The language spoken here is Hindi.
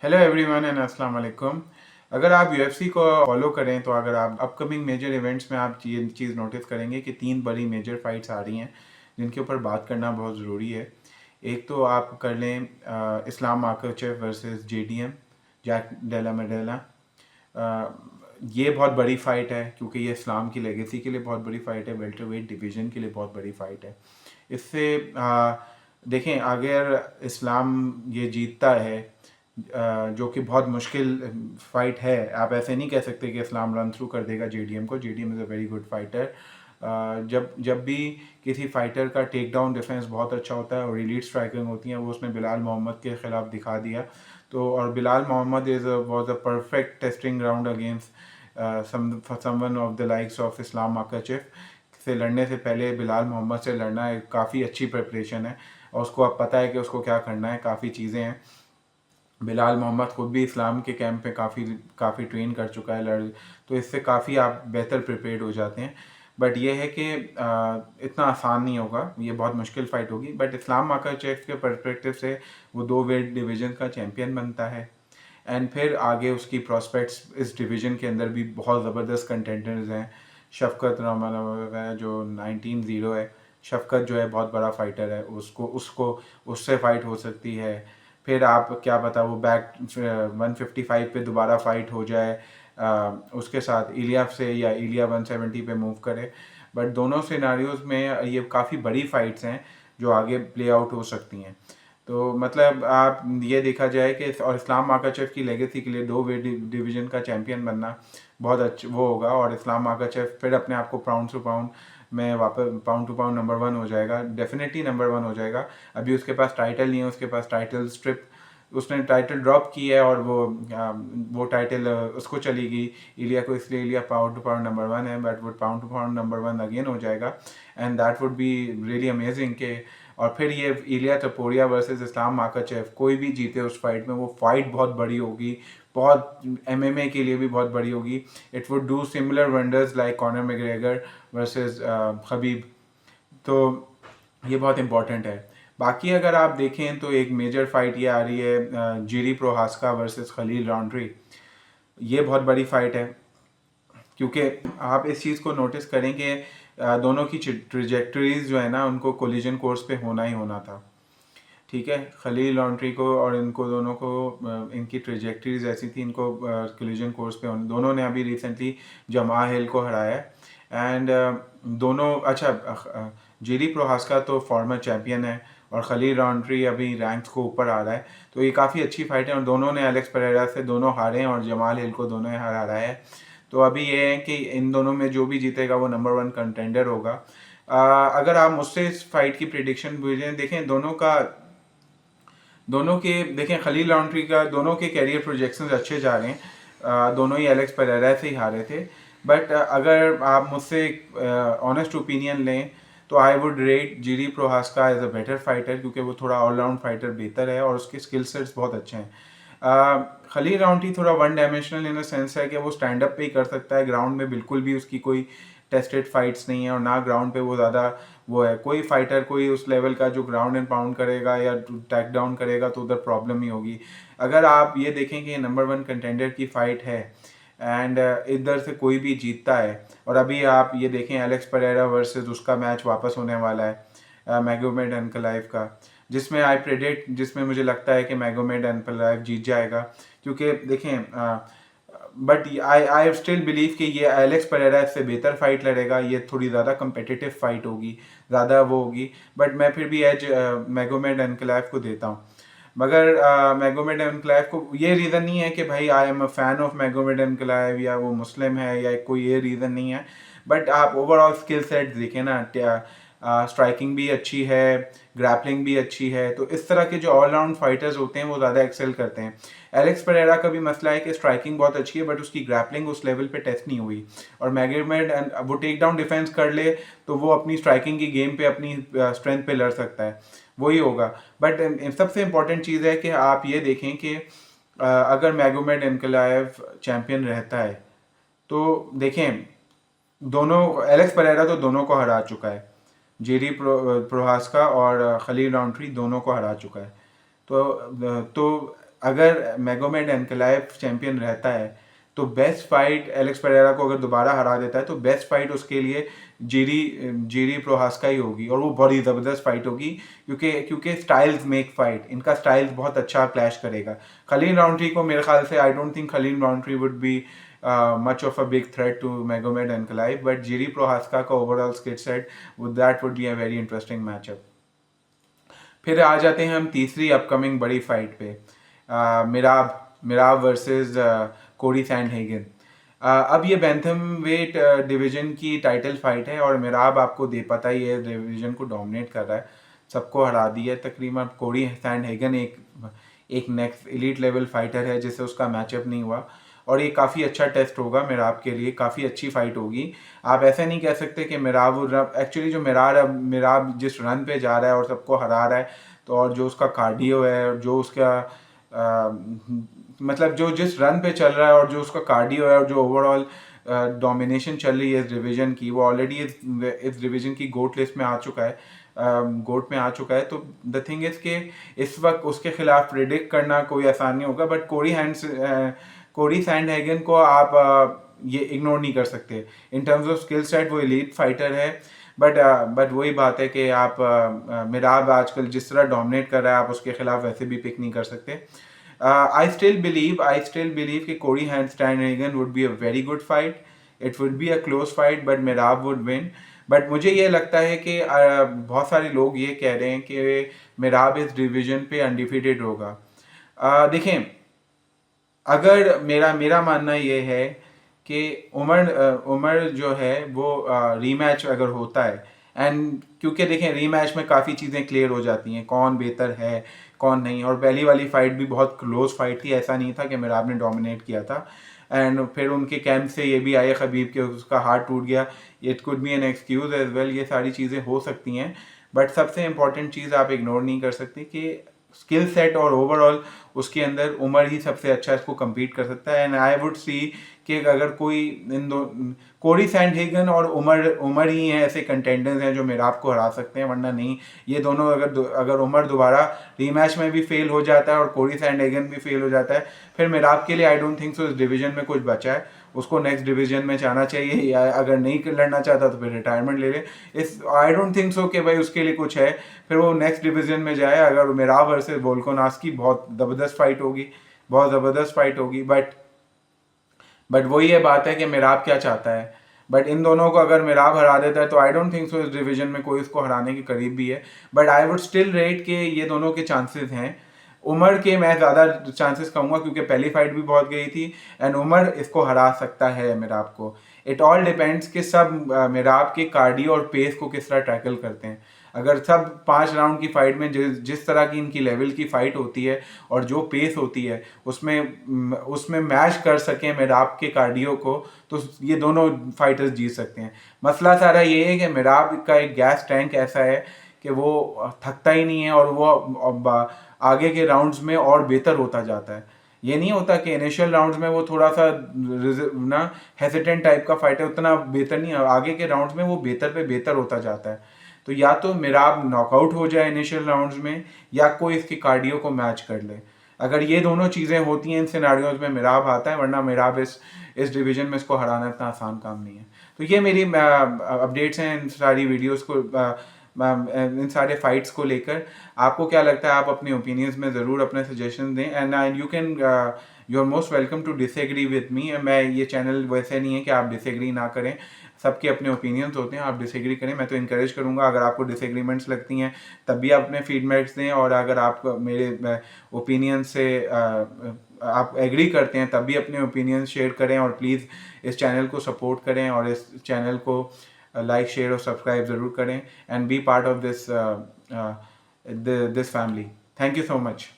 हेलो एवरीवन एंड अस्सलाम वालेकुम। अगर आप यूएफसी को फॉलो करें तो अगर आप अपकमिंग मेजर इवेंट्स में आप ये चीज़ नोटिस करेंगे कि तीन बड़ी मेजर फाइट्स आ रही हैं जिनके ऊपर बात करना बहुत ज़रूरी है। एक तो आप कर लें Islam Makhachev versus JDM, Jack Della Maddalena. ये बहुत बड़ी फ़ाइट है क्योंकि ये इस्लाम की लेगेसी के लिए बहुत बड़ी फ़ाइट है, वेल्टरवेट डिवीज़न के लिए बहुत बड़ी फ़ाइट है। इससे देखें, अगर इस्लाम ये जीतता है, जो कि बहुत मुश्किल फाइट है, आप ऐसे नहीं कह सकते कि इस्लाम रन थ्रू कर देगा जेडीएम को। JDM is a very good fighter. जब जब भी किसी फाइटर का टेक डाउन डिफेंस बहुत अच्छा होता है और एलीट स्ट्राइकिंग होती है, वो उसने बिलाल मोहम्मद के ख़िलाफ़ दिखा दिया। तो और Belal Muhammad was a perfect testing ground against someone of the likes of Islam Makhachev. से लड़ने से पहले बिलाल मोहम्मद से लड़ना एक काफ़ी अच्छी प्रिपरेशन है और उसको अब पता है कि उसको क्या करना है। काफ़ी चीज़ें हैं। बिलाल मोहम्मद खुद भी इस्लाम के कैंप में काफ़ी काफ़ी ट्रेन कर चुका है लड़, तो इससे काफ़ी आप बेहतर प्रिपेयर्ड हो जाते हैं। बट ये है कि इतना आसान नहीं होगा, ये बहुत मुश्किल फाइट होगी। बट इस्लाम माखाचेव के पर्सपेक्टिव से वो 2 वेट डिवीज़न का चैम्पियन बनता है। एंड फिर आगे उसकी प्रॉस्पेक्ट्स इस डिवीज़न के अंदर भी बहुत ज़बरदस्त कंटेंडर्स हैं। शफकत रमानव है जो 19-0 है। शफकत जो है बहुत बड़ा फाइटर है, उसको उसको उससे फाइट हो सकती है। फिर आप क्या पता वो बैक 155 पे दोबारा फाइट हो जाए उसके साथ इलिया से, या इलिया 170 पे मूव करे। बट दोनों सिनारियोज में ये काफ़ी बड़ी फाइट्स हैं जो आगे प्ले आउट हो सकती हैं। तो मतलब आप ये देखा जाए कि और इस्लाम माखाचेव की लेगेसी के लिए 2 वेट डिवीज़न का चैम्पियन बनना बहुत अच्छा वो होगा। और इस्लाम माखाचेव फिर अपने आप को पाउंड टू पाउंड में वापस पाउंड टू पाउंड नंबर 1 हो जाएगा, डेफिनेटली नंबर 1 हो जाएगा। अभी उसके पास टाइटल नहीं है, उसके पास टाइटल स्ट्रिप, उसने टाइटल ड्रॉप की है और वो टाइटल उसको चली गई इलिया को, इसलिए इलिया पाउंड टू पाउंड नंबर 1 है। बट वो pound to pound number 1 again हो जाएगा and that would be really amazing के। और फिर ये इलिया टपोरिया वर्सेस इस्लाम माखाचेव, कोई भी जीते उस फाइट में, वो फाइट बहुत बड़ी होगी, बहुत एमएमए के लिए भी बहुत बड़ी होगी। It would do similar wonders like Conor McGregor versus Khabib. तो ये बहुत इंपॉर्टेंट है। बाकी अगर आप देखें तो एक मेजर फाइट ये आ रही है जीरी प्रोहास्का वर्सेस खलील रॉन्ड्री। ये बहुत बड़ी फाइट है क्योंकि आप इस चीज़ को नोटिस करें कि दोनों की ट्रिजेक्टरीज जो है ना, उनको कोलिजन कोर्स पे होना ही होना था। ठीक है, खलील लॉन्ड्री को और इनको दोनों को इनकी ट्रिजेक्टरीज ऐसी थी, इनको कोलिजन कोर्स पे होने। दोनों ने अभी रिसेंटली जमा हिल को हराया एंड दोनों अच्छा, जेरी प्रोहास्का तो फॉर्मर चैम्पियन है और खलील रॉन्ड्री अभी रैंक्स को ऊपर आ रहा है। तो ये काफ़ी अच्छी फाइट है और दोनों ने एलेक्स पेरेरा से दोनों हारे हैं और जमाल हिल को दोनों ने हराया है। तो अभी ये है कि इन दोनों में जो भी जीतेगा वो नंबर 1 कंटेंडर होगा। अगर आप मुझसे इस फाइट की प्रिडिक्शन पूछें, देखें दोनों के देखें खलील लॉन्ड्री का दोनों के कैरियर प्रोजेक्शंस अच्छे जा रहे हैं। दोनों ही एलेक्स पेरेरा से ही हारे थे। बट अगर आप मुझसे ऑनेस्ट ओपिनियन लें तो I would rate Jiri Prochazka as a better fighter, क्योंकि वो थोड़ा ऑलराउंड फाइटर बेहतर है और उसके स्किल सेट्स बहुत अच्छे हैं। खलील राउंडी थोड़ा one dimensional in the sense है कि वो स्टैंड अप पे ही कर सकता है, ग्राउंड में बिल्कुल भी उसकी कोई टेस्टेड फाइट्स नहीं है और ना ग्राउंड पे वो ज़्यादा वो है। कोई फाइटर कोई उस लेवल का जो ग्राउंड एंड पाउंड करेगा या टैक डाउन करेगा तो उधर प्रॉब्लम ही होगी। अगर आप ये देखें कि नंबर 1 कंटेंडर की फाइट है एंड इधर से कोई भी जीतता है, और अभी आप ये देखें एलेक्स पेरेरा वर्सेस उसका मैच वापस होने वाला है मैगोमेड एनकलाइव का, जिसमें मुझे लगता है कि मैगोमेड एनकलाइव जीत जाएगा। क्योंकि देखें, बट आई स्टिल बिलीव कि ये एलेक्स पेरेरा इससे बेहतर फाइट लड़ेगा, ये थोड़ी ज़्यादा कंपेटिटिव फाइट होगी, ज़्यादा वो होगी। बट मैं फिर भी एज मैगोमेड एनकलाइव को देता हूँ। मगर मैगोमेड एनकलाइव को ये रीज़न नहीं है कि भाई I am a fan of Magomed Ankalaev या वो मुस्लिम है या कोई ये रीज़न नहीं है। बट आप ओवरऑल स्किल सेट देखें ना, स्ट्राइकिंग भी अच्छी है, ग्रैपलिंग भी अच्छी है। तो इस तरह के जो ऑलराउंड फाइटर्स होते हैं वो ज़्यादा एक्सेल करते हैं। एलेक्स पेरेरा का भी मसला है कि स्ट्राइकिंग बहुत अच्छी है बट उसकी ग्रैपलिंग उस लेवल पे टेस्ट नहीं हुई। और मैगोमेड वो टेक डाउन डिफेंस कर ले तो वो अपनी स्ट्राइकिंग की गेम पे अपनी स्ट्रेंथ पे लड़ सकता है, वही होगा। बट सबसे इंपॉर्टेंट चीज़ है कि आप ये देखें कि अगर मैगोमेड एनकलाइव चैंपियन रहता है तो देखें, दोनों एलेक्स पेरेरा तो दोनों को हरा चुका है, जेरी प्रोहास्का और खलील रॉन्ड्री दोनों को हरा चुका है। तो अगर मैगोमेड एनकलाइव चैंपियन रहता है तो बेस्ट फाइट एलेक्स पेरेरा को अगर दोबारा हरा देता है तो बेस्ट फाइट उसके लिए जीरी प्रोहास्का ही होगी, और वो बड़ी ज़बरदस्त फाइट होगी क्योंकि स्टाइल्स मेक फाइट, इनका स्टाइल्स बहुत अच्छा क्लैश करेगा। खलील राउंट्री को मेरे ख्याल से I don't think Khalil Rountree would be much of a big threat to Magomed Ankalaev, but Jiri Prohaska का overall skill set that would be a very interesting matchup. फिर आ जाते हैं हम तीसरी अपकमिंग बड़ी फाइट पे, मिराब वर्सेस कोडी सैंडहेगन। अब ये बैंथम वेट डिवीजन की टाइटल फाइट है और मिराब आपको दे पता ही है डिवीजन को डोमिनेट कर रहा है, सबको हरा दिया है तकरीबन। कोडी सैंडहेगन एक नेक्स्ट एलीट लेवल फाइटर है जिससे उसका मैचअप नहीं हुआ, और ये काफ़ी अच्छा टेस्ट होगा मिराब के लिए, काफ़ी अच्छी फाइट होगी। आप ऐसा नहीं कह सकते कि मिराब एक्चुअली जो मिराब जिस रन पे जा रहा है और सबको हरा रहा है, तो और जो उसका कार्डियो है और जो उसका मतलब जो जिस रन पे चल रहा है और जो उसका कार्डियो है और जो ओवरऑल डोमिनेशन चल रही है इस डिवीज़न की, वो ऑलरेडी इस डिवीज़न की गोट लिस्ट में आ चुका है, गोट में आ चुका है। तो द थिंग इज़ कि इस वक्त उसके खिलाफ प्रिडिक्ट करना कोई आसान नहीं होगा, बट कोडी सैंडहेगन को आप ये इग्नोर नहीं कर सकते in terms of skill set, वो एलीट फाइटर है। बट वही बात है कि आप मिराब आजकल जिस तरह डोमिनेट कर रहा है आप उसके खिलाफ वैसे भी पिक नहीं कर सकते। आई स्टिल बिलीव कि Cody Sandhagen would be a very good fight, it would be a close fight, but Merab would win. But मुझे ये लगता है कि बहुत सारे लोग ये कह रहे हैं कि मिराब इस डिवीजन पे अनडिफीटेड होगा। देखें, अगर मेरा मानना ये है कि उमर जो है वो रीमैच अगर होता है, एंड क्योंकि देखें रीमैच में काफ़ी चीज़ें क्लियर हो जाती हैं, कौन बेहतर है कौन नहीं, और पहली वाली फाइट भी बहुत क्लोज फाइट थी, ऐसा नहीं था कि मिराब ने डोमिनेट किया था। एंड फिर उनके कैंप से ये भी आए खबीब के उसका हार्ट टूट गया, it could be an excuse as well, ये सारी चीज़ें हो सकती हैं। बट सबसे इम्पॉर्टेंट चीज़ आप इग्नोर नहीं कर सकते कि स्किल सेट और ओवरऑल उसके अंदर उमर ही सबसे अच्छा इसको compete कर सकता है। एंड आई वुड सी कि अगर कोई इन दो कोडी सैंडहेगन और उमर ही हैं ऐसे कंटेंडर्स हैं जो मिराब को हरा सकते हैं, वरना नहीं। ये दोनों अगर उमर दोबारा रीमैच में भी फेल हो जाता है और कोडी सैंडहेगन भी फेल हो जाता है, फिर मिराब के लिए आई डोंट थिंक सो इस डिवीजन में कुछ बचा है, उसको नेक्स्ट डिवीजन में जाना चाहिए, या अगर नहीं लड़ना चाहता तो फिर रिटायरमेंट ले ले। इस आई डोंट थिंक सो कि भाई उसके लिए कुछ है, फिर वो नेक्स्ट डिवीजन में जाए। अगर मिराब वर्सेस वोल्कोनास्की बहुत ज़बरदस्त फाइट होगी, बहुत ज़बरदस्त फाइट होगी, बट वही ये बात है कि मिराब क्या चाहता है। बट इन दोनों को अगर मिराब हरा देता है तो आई डोंट थिंक सो इस डिवीजन में कोई इसको हराने के करीब भी है। But I would still rate कि ये दोनों के चांसेस हैं। उमर के मैं ज़्यादा चांसेस कहूँगा क्योंकि पहली फाइट भी बहुत गई थी, एंड उमर इसको हरा सकता है मिराब को। इट ऑल डिपेंड्स कि सब मिराब के कार्डियो और पेस को किस तरह टैकल करते हैं। अगर सब 5 राउंड की फाइट में जिस तरह की इनकी लेवल की फाइट होती है और जो पेस होती है उसमें मैच कर सकें मिराब के कार्डियो को, तो ये दोनों फाइटर्स जीत सकते हैं। मसला सारा ये है कि मिराब का एक गैस टैंक ऐसा है कि वो थकता ही नहीं है और वो आगे के राउंड्स में और बेहतर होता जाता है। ये नहीं होता कि इनिशियल राउंड्स में वो थोड़ा सा ना हेसिटेंट टाइप का फाइटर उतना बेहतर नहीं है, आगे के राउंड्स में वो बेहतर पे बेहतर होता जाता है। तो या तो मिराब नॉकआउट हो जाए इनिशियल राउंड्स में, या कोई इसके कार्डियो को मैच कर ले। अगर ये दोनों चीज़ें होती हैं इन सिनारियोज में मिराब आता है, वरना मिराब इस डिवीजन में इसको हराना इतना आसान काम नहीं है। तो ये मेरी अपडेट्स हैं इन सारी वीडियोस को, इन सारे फाइट्स को लेकर। आपको क्या लगता है? आप अपने ओपिनियंस में ज़रूर अपने सजेशन दें, and you are most welcome to disagree with me. मैं ये चैनल वैसे नहीं है कि आप डिसएग्री ना करें, सबके अपने ओपिनियंस होते हैं, आप डिसएग्री करें, मैं तो इनकरेज करूंगा। अगर आपको डिसएग्रीमेंट्स लगती हैं तब भी आप अपने फीडबैक्स दें, और अगर आप मेरे ओपिनियन से आप एग्री करते हैं तब भी अपने ओपिनियन शेयर करें, और प्लीज़ इस चैनल को सपोर्ट करें और इस चैनल को लाइक शेयर और सब्सक्राइब ज़रूर करें, and be part of this family. Thank you so much.